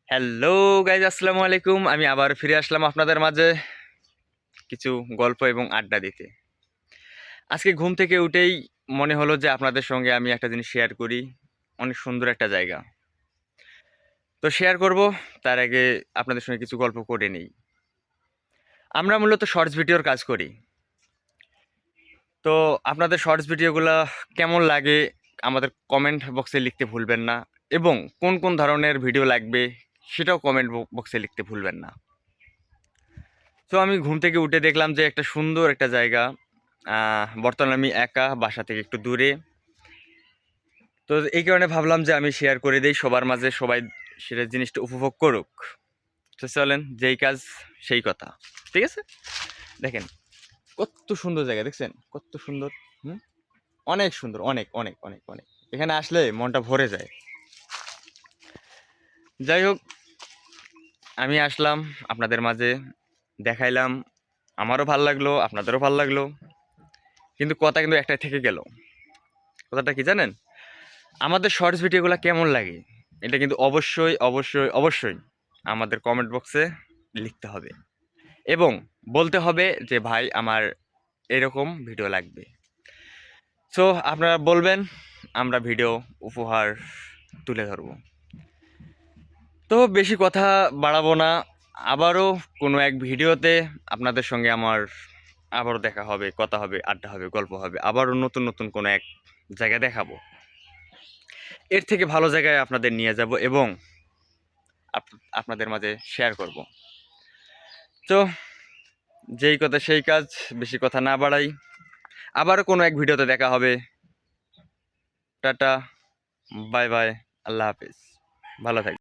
Hello guys, আসসালামু আলাইকুম। আমি আবার ফিরে আসলাম আপনাদের মাঝে কিছু গল্প এবং আড্ডা দিতে। আজকে ঘুম থেকে উঠেই মনে হলো যে আপনাদের সঙ্গে আমি একটা জিনিস শেয়ার করি। অনেক সুন্দর একটা জায়গা, তো শেয়ার করব। তার আগে আপনাদের সঙ্গে কিছু গল্প করে নিই। আমরা মূলত শর্টস ভিডিওর কাজ করি। তো আপনাদের শর্টস ভিডিওগুলো কেমন লাগে আমাদের কমেন্ট বক্সে লিখতে ভুলবেন না, এবং কোন কোন ধরনের ভিডিও লাগবে সেটাও কমেন্ট বক্সে লিখতে ভুলবেন না। তো আমি ঘুম থেকে উঠে দেখলাম যে একটা সুন্দর একটা জায়গা। বর্তমানে আমি একা, বাসা থেকে একটু দূরে। তো এই কারণে ভাবলাম যে আমি শেয়ার করে দেই সবার মাঝে, সবাই সেটা জিনিসটা উপভোগ করুক। তো চলেন, যেই কাজ সেই কথা। ঠিক আছে, দেখেন কত সুন্দর জায়গা, দেখছেন কত সুন্দর। হুম, অনেক সুন্দর, অনেক অনেক অনেক অনেক। এখানে আসলে মনটা ভরে যায়। যাই হোক, আমি আসলাম আপনাদের মাঝে, দেখাইলাম, আমারও ভাল লাগলো, আপনাদেরও ভাল লাগলো। কিন্তু কথা কিন্তু একটাই থেকে গেল। কথাটা কি জানেন? আমাদের শর্টস ভিডিওগুলো কেমন লাগে এটা কিন্তু অবশ্যই অবশ্যই অবশ্যই আমাদের কমেন্ট বক্সে লিখতে হবে, এবং বলতে হবে যে ভাই আমার এরকম ভিডিও লাগবে। সো আপনারা বলবেন, আমরা ভিডিও উপহার তুলে ধরবো। তো বেশি কথা বাড়াবো না। আবারও কোনো এক ভিডিওতে আপনাদের সঙ্গে আমার আবারও দেখা হবে, কথা হবে, আড্ডা হবে, গল্প হবে। আবারও নতুন নতুন কোনো এক জায়গা দেখাবো। এর থেকে ভালো জায়গায় আপনাদের নিয়ে যাব এবং আপনাদের মাঝে শেয়ার করব। তো যেই কথা সেই কাজ, বেশি কথা না বাড়াই। আবারও কোনো এক ভিডিওতে দেখা হবে। টাটা, বাই বাই, আল্লাহ হাফিজ, ভালো থাকবেন।